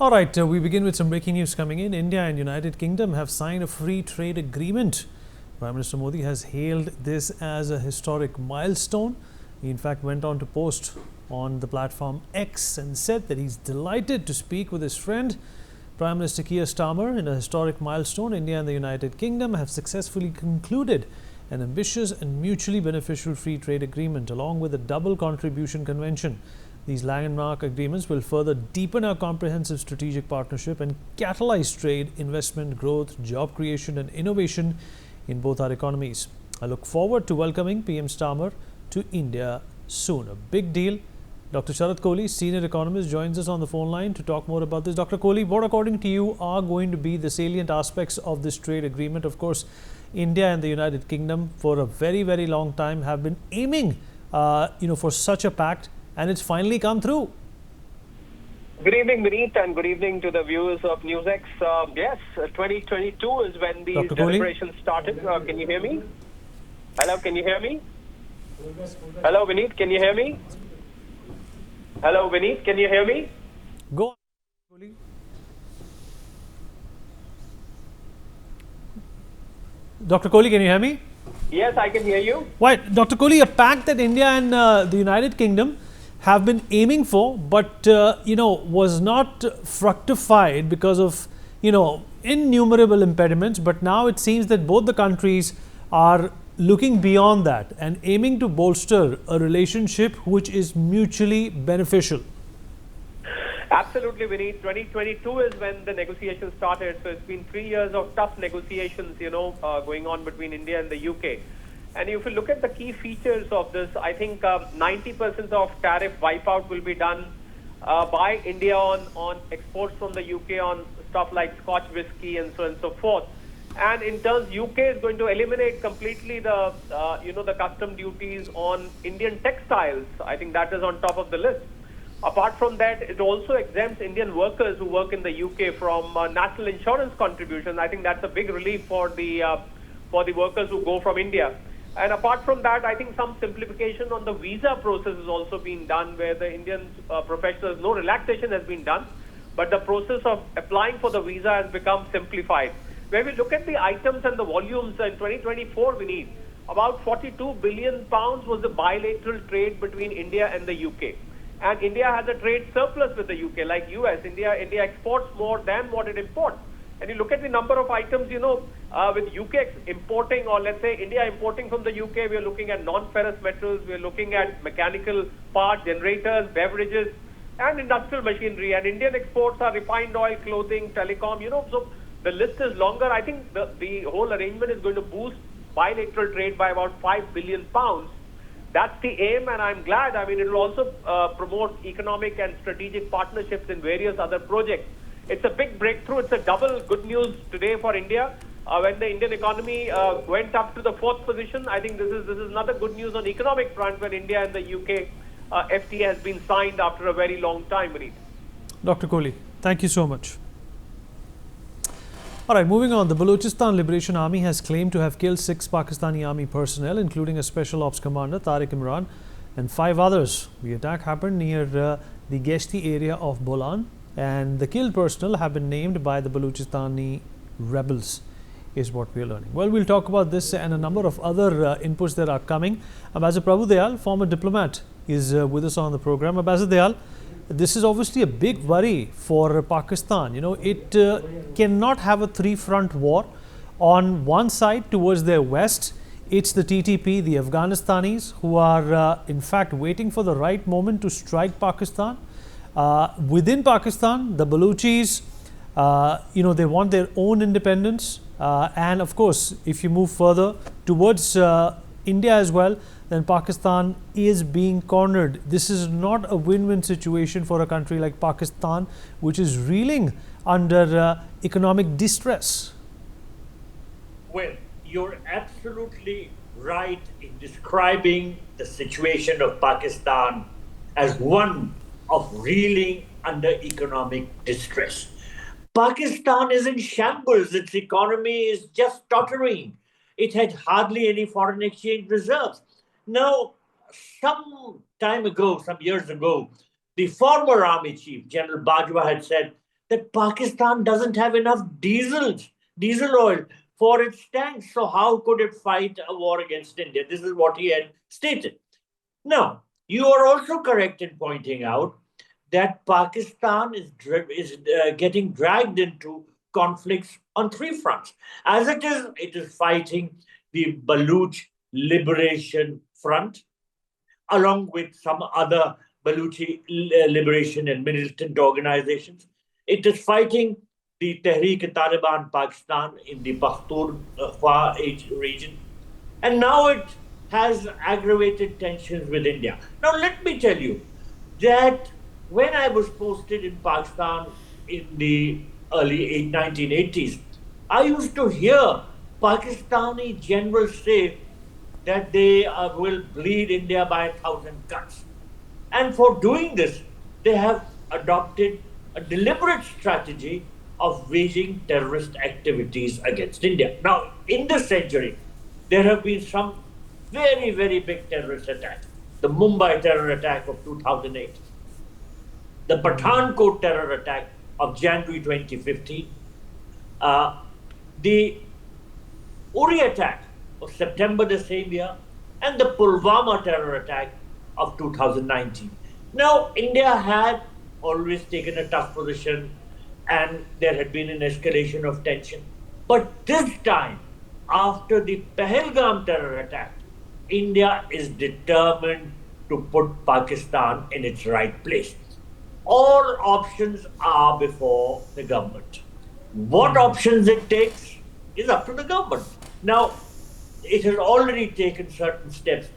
All right, we begin with some breaking news coming in. India and United Kingdom have signed a free trade agreement. Prime Minister Modi has hailed this as a historic milestone. He in fact went on to post on the platform X and said that he's delighted to speak with his friend Prime Minister Keir Starmer. In a historic milestone, India and the United Kingdom have successfully concluded an ambitious and mutually beneficial free trade agreement along with a double contribution convention. These landmark agreements will further deepen our comprehensive strategic partnership and catalyze trade, investment, growth, job creation and innovation in both our economies. I look forward to welcoming PM Starmer to India soon. A big deal. Dr. Sharat Kohli, senior economist, joins us on the phone line to talk more about this. Dr. Kohli, what according to you are going to be the salient aspects of this trade agreement? Of course, India and the United Kingdom for a very, very long time have been aiming for such a pact, and it's finally come through. Good evening, Vineet, and good evening to the viewers of NewsX. Yes, 2022 is when these deliberations started. Can you hear me? Hello, can you hear me? Hello, Vineet, can you hear me? Hello, Vineet, can you hear me? Go on, Kohli. Dr. Kohli, can you hear me? Yes, I can hear you. Right, Dr. Kohli, a pact that India and the United Kingdom have been aiming for, but was not fructified because of innumerable impediments. But now it seems that both the countries are looking beyond that and aiming to bolster a relationship which is mutually beneficial. Absolutely, Vineet. 2022 is when the negotiations started. So it's been 3 years of tough negotiations, going on between India and the UK. And if you look at the key features of this, I think 90% of tariff wipeout will be done by India on exports from the UK on stuff like Scotch whisky and so on and so forth. And in turns, UK is going to eliminate completely the custom duties on Indian textiles. I think that is on top of the list. Apart from that, it also exempts Indian workers who work in the UK from national insurance contribution. I think that's a big relief for the workers who go from India. And apart from that, I think some simplification on the visa process is also being done, where the Indian professionals, no relaxation has been done, but the process of applying for the visa has become simplified. When we look at the items and the volumes in 2024, we need about 42 billion pounds was the bilateral trade between India and the UK. And India has a trade surplus with the UK, like US. India exports more than what it imports. And you look at the number of items, with UK importing, or let's say India importing from the UK, we are looking at non-ferrous metals, we are looking at mechanical parts, generators, beverages, and industrial machinery. And Indian exports are refined oil, clothing, telecom, so the list is longer. I think the whole arrangement is going to boost bilateral trade by about 5 billion pounds. That's the aim, and I'm glad. I mean, it will also promote economic and strategic partnerships in various other projects. It's a big breakthrough. It's a double good news today for India. When the Indian economy went up to the 4th position, I think this is another good news on economic front when India and the UK FTA has been signed after a very long time, Vineet. Dr. Kohli, thank you so much. All right, moving on. The Baluchistan Liberation Army has claimed to have killed 6 Pakistani army personnel, including a special ops commander, Tariq Imran, and 5 others. The attack happened near the Geshti area of Bolan, and the killed personnel have been named by the Baluchistani rebels, is what we are learning. Well, we'll talk about this and a number of other inputs that are coming. Ambassador Prabhu Dayal, former diplomat, is with us on the program. Ambassador Dayal, this is obviously a big worry for Pakistan. It cannot have a 3-front war. On one side, towards their west, it's the TTP, the Afghanistanis, who are in fact waiting for the right moment to strike Pakistan. Within Pakistan, the Baluchis, they want their own independence. And of course, if you move further towards India as well, then Pakistan is being cornered. This is not a win-win situation for a country like Pakistan, which is reeling under economic distress. Well, you're absolutely right in describing the situation of Pakistan as one of reeling under economic distress. Pakistan is in shambles. Its economy is just tottering. It had hardly any foreign exchange reserves. Now, some years ago, the former army chief, General Bajwa, had said that Pakistan doesn't have enough diesel oil for its tanks. So how could it fight a war against India? This is what he had stated. Now, you are also correct in pointing out that Pakistan is getting dragged into conflicts on three fronts. As it is fighting the Baluch Liberation Front, along with some other Baluchi liberation and militant organizations. It is fighting the Tehreek-e-Taliban Pakistan in the Pakhtunkhwa region. And now it has aggravated tensions with India. Now, let me tell you that when I was posted in Pakistan in the early 1980s, I used to hear Pakistani generals say that they will bleed India by 1,000 cuts. And for doing this, they have adopted a deliberate strategy of waging terrorist activities against India. Now, in this century, there have been some very, very big terrorist attacks. The Mumbai terror attack of 2008, the Pathankot terror attack of January 2015, the Uri attack of September the same year, and the Pulwama terror attack of 2019. Now, India had always taken a tough position and there had been an escalation of tension. But this time, after the Pahalgam terror attack, India is determined to put Pakistan in its right place. All options are before the government. What options it takes is up to the government. Now, it has already taken certain steps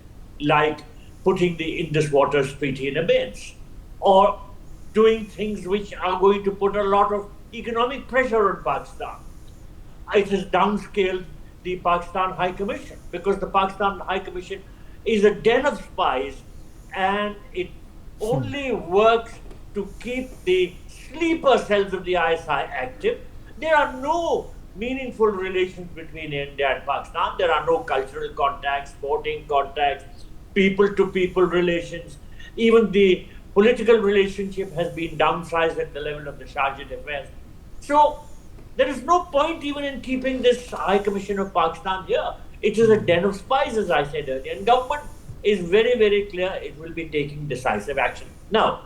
like putting the Indus Waters Treaty in abeyance or doing things which are going to put a lot of economic pressure on Pakistan. It has downscaled the Pakistan High Commission because the Pakistan High Commission is a den of spies and it only works to keep the sleeper cells of the ISI active. There are no meaningful relations between India and Pakistan. There are no cultural contacts, sporting contacts, people-to-people relations. Even the political relationship has been downsized at the level of the Charge d'Affaires. So there is no point even in keeping this High Commission of Pakistan here. It is a den of spies, as I said earlier, and government is very, very clear it will be taking decisive action. Now,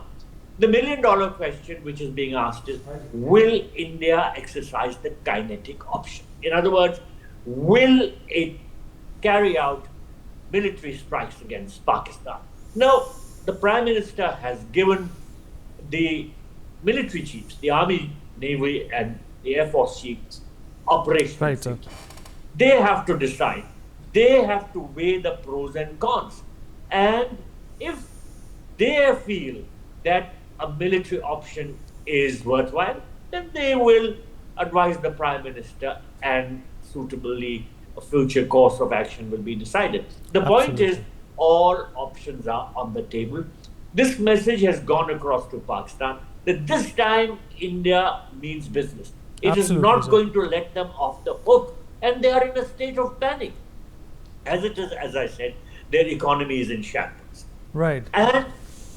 the million-dollar question which is being asked is, will India exercise the kinetic option? In other words, will it carry out military strikes against Pakistan? Now, the Prime Minister has given the military chiefs, the Army, Navy, and the Air Force chiefs, operations. Right, sir. They have to decide. They have to weigh the pros and cons. And if they feel that a military option is worthwhile, then they will advise the Prime Minister and suitably a future course of action will be decided. The point is, all options are on the table. This message has gone across to Pakistan that this time India means business. It is not going to let them off the hook, and they are in a state of panic. As it is, as I said, their economy is in shambles. Right. And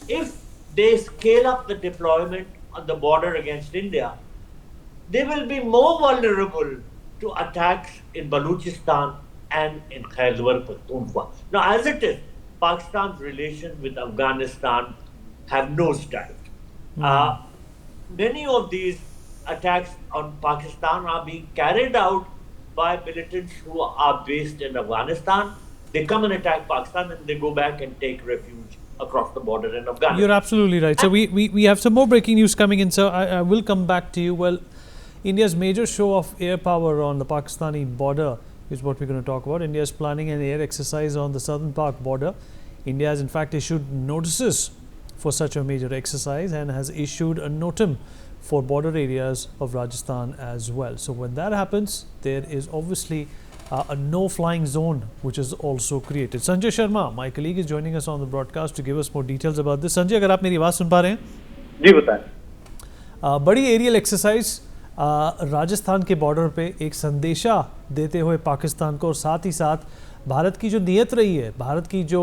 if they scale up the deployment on the border against India, they will be more vulnerable to attacks in Baluchistan and in Khyber Pakhtunkhwa. Now, as it is, Pakistan's relations with Afghanistan have nosedived. Many of these attacks on Pakistan are being carried out by militants who are based in Afghanistan. They come and attack Pakistan and they go back and take refuge across the border in Afghanistan. You're absolutely right. So we have some more breaking news coming in. So I will come back to you. Well, India's major show of air power on the Pakistani border is what we're going to talk about. India is planning an air exercise on the southern Pak border. India has in fact issued notices for such a major exercise and has issued a notum for border areas of Rajasthan as well. So when that happens, there is obviously a no-flying zone which is also created. Sanjay Sharma, my colleague, is joining us on the broadcast to give us more details about this. Sanjay, अगर आप मेरी आवाज़ सुन पा रहे हैं? जी बताएं। बड़ी aerial exercise Rajasthan के बॉर्डर पे एक संदेशा देते हुए पाकिस्तान को और साथ ही साथ भारत की जो नीयत रही है, भारत की जो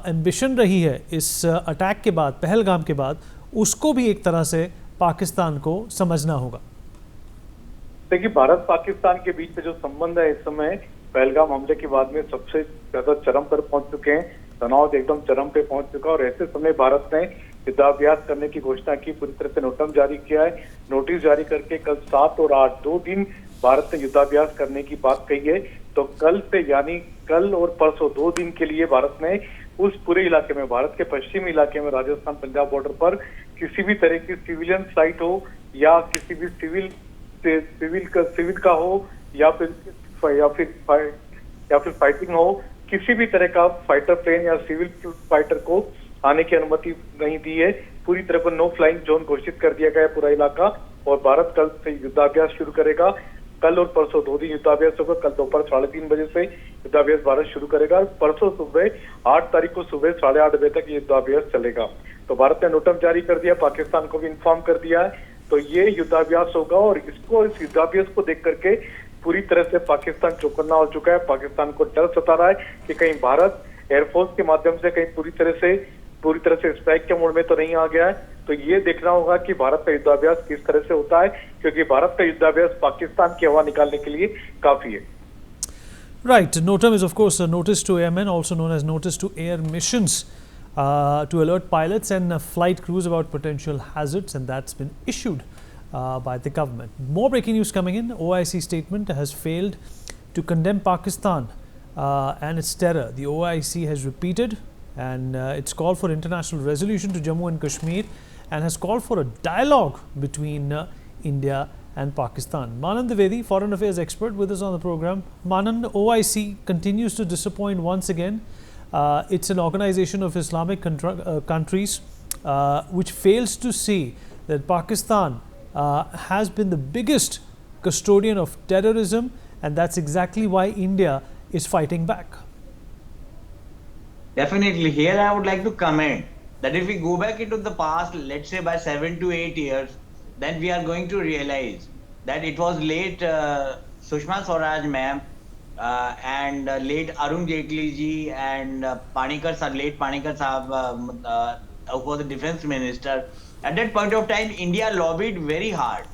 एम्बिशन रही है इस अटैक के बाद, पहलगाम के बाद, उसको भी एक तरह से पाकिस्तान को समझना होगा? देखिए, भारत पाकिस्तान के बीच में जो संबंध है इस समय पहलगाम हमले के बाद में सबसे ज्यादा चरम पर पहुंच चुके हैं। तनाव एकदम चरम पे पहुंच चुका है और ऐसे समय भारत ने युद्धाभ्यास करने की घोषणा की, पूरी तरह से नोटम जारी किया है। नोटिस जारी करके कल 7 और 8 2 दिन भारत ने युद्धाभ्यास करने की बात कही है। तो कल से यानी कल और परसों 2 दिन के लिए भारत ने उस पूरे इलाके में, भारत के पश्चिमी इलाके में, राजस्थान पंजाब बॉर्डर पर किसी भी तरह की सिविलियन फ्लाइट हो या किसी भी सिविल का हो या फिर फाइटिंग हो, किसी भी तरह का फाइटर प्लेन या सिविल फाइटर को आने की अनुमति नहीं दी है। पूरी तरह पर नो फ्लाइंग जोन घोषित कर दिया गया है पूरा इलाका और भारत कल से युद्धाभ्यास शुरू करेगा। कल और परसों 2 दिन युद्धाभ्यास होगा। कल दोपहर 3:30 बजे से युद्धाभ्यास भारत शुरू करेगा और परसों सुबह 8 तारीख को सुबह 8:30 बजे तक ये युद्धाभ्यास चलेगा। तो भारत ने नोटम जारी कर दिया, पाकिस्तान को भी इन्फॉर्म कर दिया है। तो ये युद्धाभ्यास होगा और इस युद्धाभ्यास को देख करके पूरी तरह से पाकिस्तान चौकन्ना हो चुका है। पाकिस्तान को डर सता रहा है कि कहीं भारत एयरफोर्स के माध्यम से कहीं पूरी तरह से स्ट्राइक के मोड में तो नहीं आ गया है। तो ये देखना होगा कि भारत का युद्धाभ्यास किस तरह से होता है, क्योंकि भारत का युद्धाभ्यास पाकिस्तान की हवा निकालने के लिए काफी है। Right, NOTAM is of course a notice to airmen, also known as notice to air missions, to alert pilots and flight crews about potential hazards, and that's been issued by the government. More breaking news coming in. OIC statement has failed to condemn Pakistan and its terror. The OIC has repeated and it's called for international resolution to Jammu and Kashmir and has called for a dialogue between India and Pakistan. Manand Dwivedi, foreign affairs expert, with us on the program. Manand, OIC continues to disappoint once again. It's an organization of Islamic countries which fails to see that Pakistan has been the biggest custodian of terrorism, and that's exactly why India is fighting back. Definitely. Here I would like to comment that if we go back into the past, let's say by 7 to 8 years, then we are going to realize that it was late Sushma Swaraj ma'am and late Arun Jaitley ji and late Panikkar Sahab who was the defense minister. At that point of time, India lobbied very hard,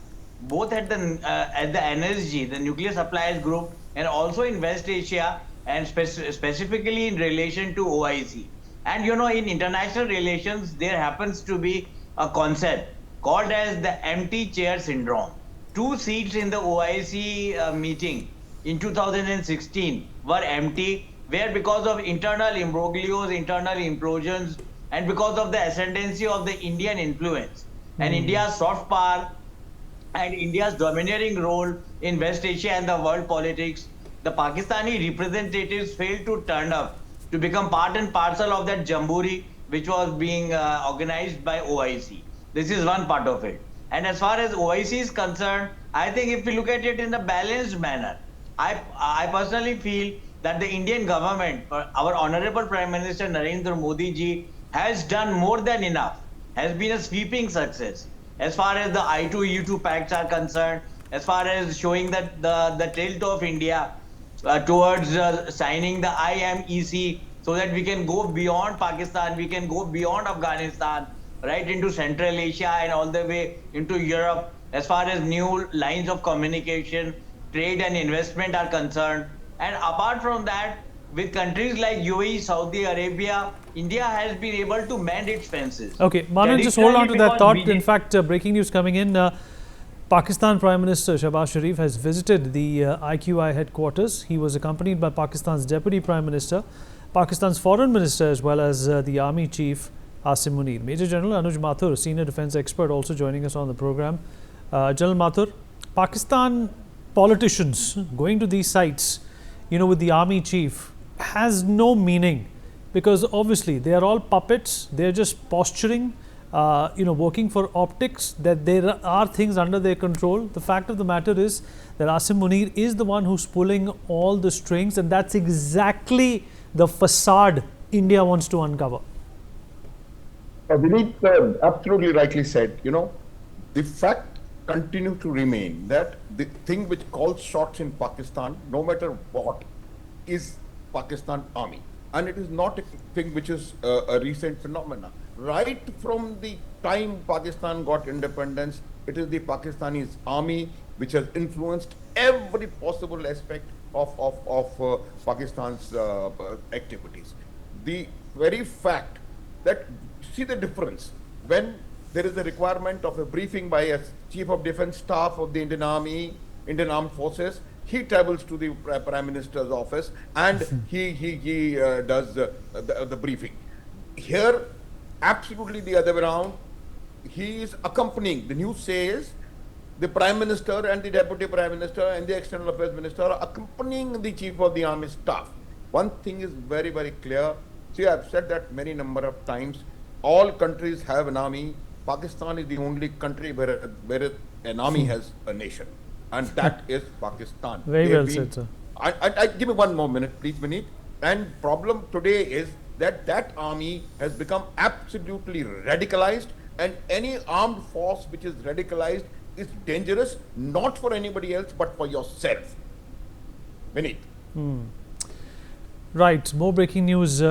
both at the NSG, the Nuclear Suppliers Group, and also in West Asia, and specifically in relation to OIC. And you know, in international relations, there happens to be a concept called as the empty chair syndrome. 2 seats in the OIC meeting in 2016 were empty, where because of internal imbroglios, internal implosions, and because of the ascendancy of the Indian influence and India's soft power and India's domineering role in West Asia and the world politics, the Pakistani representatives failed to turn up to become part and parcel of that jamboree which was being organized by OIC. This is one part of it. And as far as OIC is concerned, I think if we look at it in a balanced manner, I personally feel that the Indian government, our Honorable Prime Minister Narendra Modi ji, has done more than enough, has been a sweeping success as far as the I2U2 pacts are concerned, as far as showing that the tilt of India towards signing the IMEC, so that we can go beyond Pakistan, we can go beyond Afghanistan, right into Central Asia and all the way into Europe, as far as new lines of communication, trade and investment are concerned. And apart from that, with countries like UAE, Saudi Arabia, India has been able to mend its fences. Okay, Manan, just hold on to that thought. In fact, breaking news coming in. Pakistan Prime Minister Shehbaz Sharif has visited the IQI headquarters. He was accompanied by Pakistan's Deputy Prime Minister, Pakistan's Foreign Minister, as well as the Army Chief Asim Munir. Major General Anuj Mathur, Senior Defence Expert, also joining us on the program. General Mathur, Pakistan politicians going to these sites, you know, with the Army Chief has no meaning, because obviously they are all puppets. They are just posturing, working for optics, that there are things under their control. The fact of the matter is that Asim Munir is the one who's pulling all the strings, and that's exactly the facade India wants to uncover. Vineet absolutely rightly said. You know, the fact continue to remain that the thing which calls shots in Pakistan, no matter what, is Pakistan Army. And it is not a thing which is a recent phenomena. right from the time Pakistan got independence, it is the Pakistani army which has influenced every possible aspect of Pakistan's activities. The very fact that, see the difference, when there is a requirement of a briefing by a Chief of Defence Staff of the Indian Army, Indian Armed Forces, he travels to the Prime Minister's office and he does the briefing. Here, absolutely the other way around, he is accompanying. The news says the Prime Minister and the Deputy Prime Minister and the External Affairs Minister are accompanying the Chief of the Army Staff. One thing is very, very clear. See, I've said that many number of times. All countries have an army. Pakistan is the only country where an army has a nation. And that is Pakistan. Very well said, sir. Give me one more minute, please, Vineet. And problem today is that army has become absolutely radicalized, and any armed force which is radicalized is dangerous, not for anybody else, but for yourself. Vineet. Right, more breaking news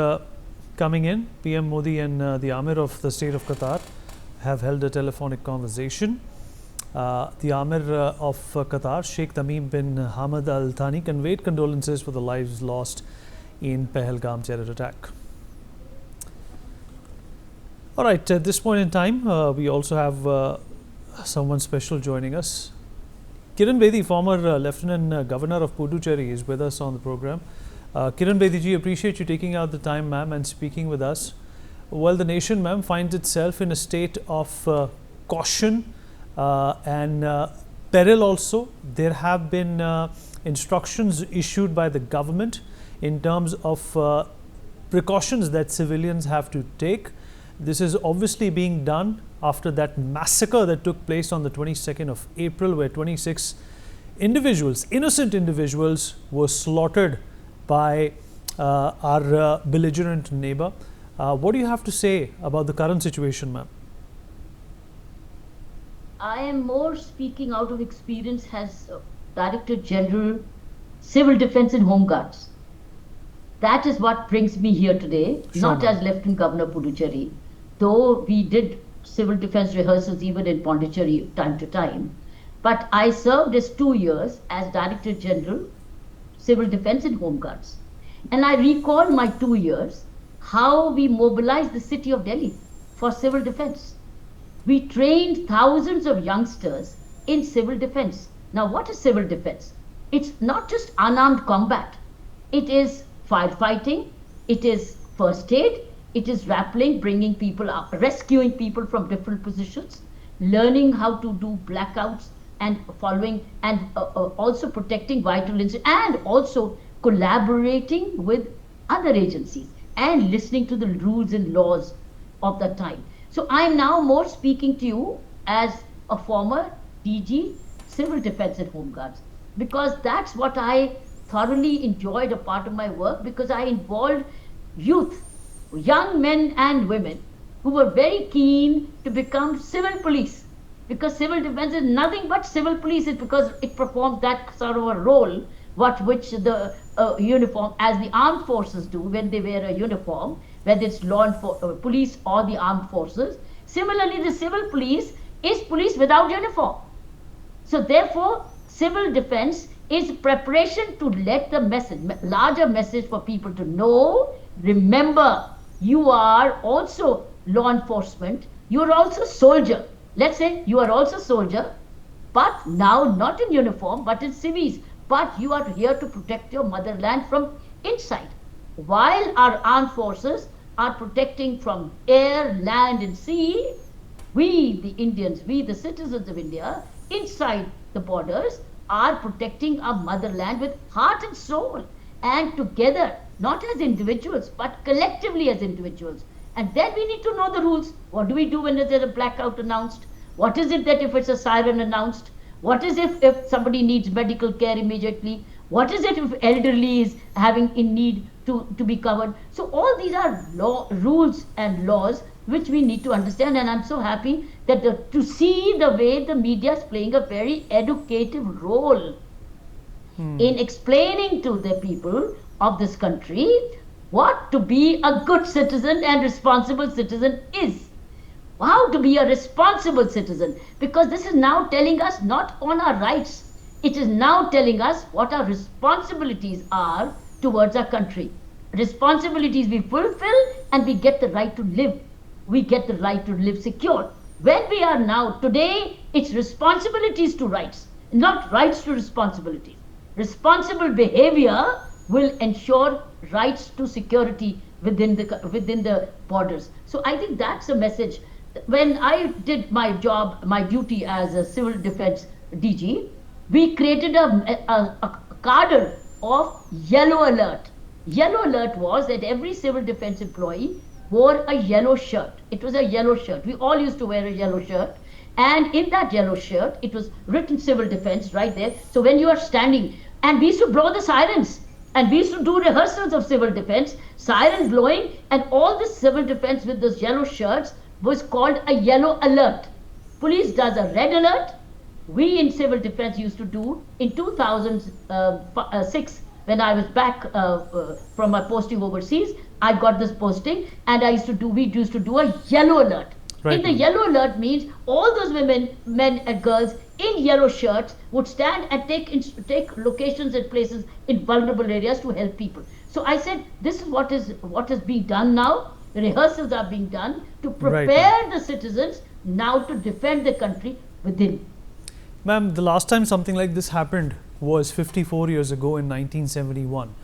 coming in. PM Modi and the Amir of the state of Qatar have held a telephonic conversation. The Amir of Qatar, Sheikh Tamim bin Hamad Al Thani, conveyed condolences for the lives lost in Pahalgam terror attack. All right, at this point in time, we also have someone special joining us. Kiran Bedi, former Lieutenant Governor of Puducherry, is with us on the program. Kiran Bedi ji, appreciate you taking out the time, ma'am, and speaking with us. Well, the nation, ma'am, finds itself in a state of caution and peril also. There have been instructions issued by the government in terms of precautions that civilians have to take. This is obviously being done after that massacre that took place on the 22nd of April, where 26 individuals, innocent individuals, were slaughtered by our belligerent neighbor. What do you have to say about the current situation, ma'am? I am more speaking out of experience as Director General, Civil Defence and Home Guards. That is what brings me here today, not as Lieutenant Governor Puducherry, though we did civil defence rehearsals even in Pondicherry time to time. But I served as 2 years as Director General, Civil Defence and Home Guards. And I recall my 2 years, how we mobilized the city of Delhi for civil defence. We trained thousands of youngsters in civil defence. Now, what is civil defence? It's not just unarmed combat. It is firefighting, it is first aid, it is rappelling, bringing people up, rescuing people from different positions, learning how to do blackouts and following, and also protecting vital instruments, and also collaborating with other agencies and listening to the rules and laws of the time. So I'm now more speaking to you as a former DG, Civil Defence and Home Guards, because that's what I thoroughly enjoyed a part of my work, because I involved youth, young men and women who were very keen to become civil police, because civil defense is nothing but civil police, is because it performs that sort of a role which the uniform, as the armed forces do when they wear a uniform, whether it's police or the armed forces. Similarly, the civil police is police without uniform. So therefore, civil defense is preparation to let the message, larger message for people to know, remember, you are also law enforcement, you are also soldier. Let's say you are also soldier, but now not in uniform, but in civils. But you are here to protect your motherland from inside. While our armed forces are protecting from air, land and sea, we, the Indians, we, the citizens of India, inside the borders, are protecting our motherland with heart and soul, and together, not as individuals, but collectively as individuals. And then we need to know the rules. What do we do when there's a blackout announced? What is it that if it's a siren announced? What is if somebody needs medical care immediately? What is it if elderly is having in need to be covered? So all these are rules and laws which we need to understand, and I'm so happy that to see the way the media is playing a very educative role in explaining to the people of this country what to be a good citizen and responsible citizen is. How to be a responsible citizen, because this is now telling us not on our rights, it is now telling us what our responsibilities are towards our country. Responsibilities we fulfill and we get the right to live. We get the right to live secure. When we are now, today, it's responsibilities to rights, not rights to responsibilities. Responsible behavior will ensure rights to security within the borders. So I think that's a message. When I did my job, my duty as a civil defense DG, we created a cadre of yellow alert. Yellow alert was that every civil defense employee wore a yellow shirt. It was a yellow shirt. We all used to wear a yellow shirt. And in that yellow shirt, it was written civil defense right there. So when you are standing, and we used to blow the sirens, and we used to do rehearsals of civil defense, siren blowing, and all this civil defense with those yellow shirts was called a yellow alert. Police does a red alert. We in civil defense used to do in 2006, when I was back from my posting overseas. I got this posting, and we used to do a yellow alert. Right. In the yellow alert means all those women, men and girls in yellow shirts would stand and take locations and places in vulnerable areas to help people. So I said, this is what is being done now. The rehearsals are being done to prepare the citizens now to defend the country within. Ma'am, the last time something like this happened was 54 years ago in 1971.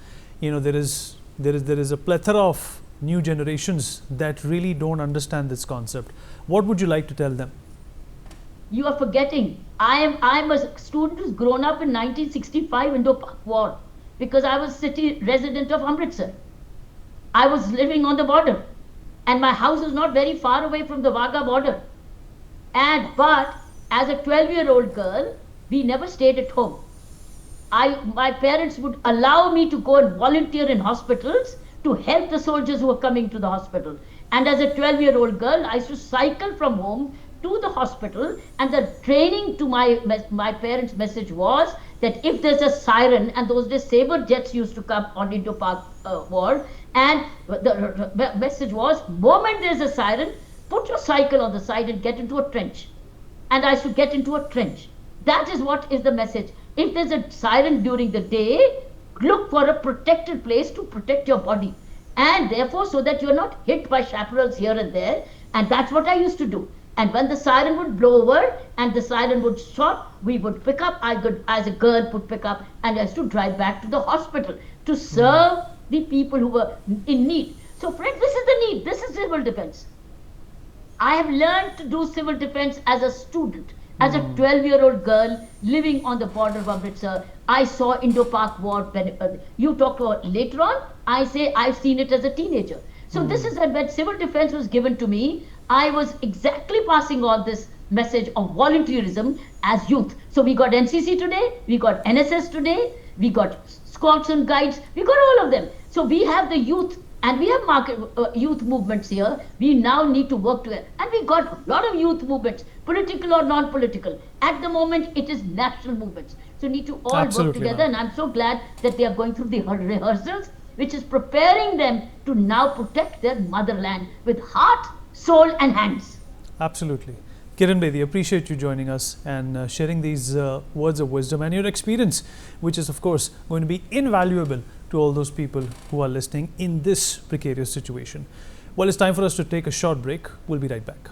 You know, there is a plethora of new generations that really don't understand this concept. What would you like to tell them? You are forgetting. I'm a student who's grown up in 1965 Indo-Pak War, because I was city resident of Amritsar. I was living on the border, and my house was not very far away from the Wagah border. But as a 12-year-old girl, we never stayed at home. My parents would allow me to go and volunteer in hospitals to help the soldiers who were coming to the hospital. And as a 12-year-old girl, I used to cycle from home to the hospital, and the training to my parents' message was that if there's a siren, and those days Sabre jets used to come on Indo-Pak war, and the message was, moment there's a siren, put your cycle on the side and get into a trench. And I used to get into a trench. That is what is the message. If there's a siren during the day, look for a protected place to protect your body. And therefore, so that you're not hit by chaparrals here and there. And that's what I used to do. And when the siren would blow over and the siren would stop, we would pick up, I could, as a girl, would pick up, and I used to drive back to the hospital to serve the people who were in need. So friends, this is the need. This is civil defense. I have learned to do civil defense as a student. As a 12-year-old girl living on the border of Amritsar, I saw Indo-Pak war. You talked about later on. I say I've seen it as a teenager. So this is when civil defense was given to me. I was exactly passing on this message of volunteerism as youth. So we got NCC today, we got NSS today, we got Scouts and Guides, we got all of them. So we have the youth, and we have youth movements here. We now need to work together. And we got a lot of youth movements, political or non-political. At the moment, it is national movements. So we need to all work together. And I'm so glad that they are going through the rehearsals, which is preparing them to now protect their motherland with heart, soul and hands. Absolutely. Kiran Bedi, appreciate you joining us and sharing these words of wisdom and your experience, which is of course going to be invaluable to all those people who are listening in this precarious situation. Well, it's time for us to take a short break. We'll be right back.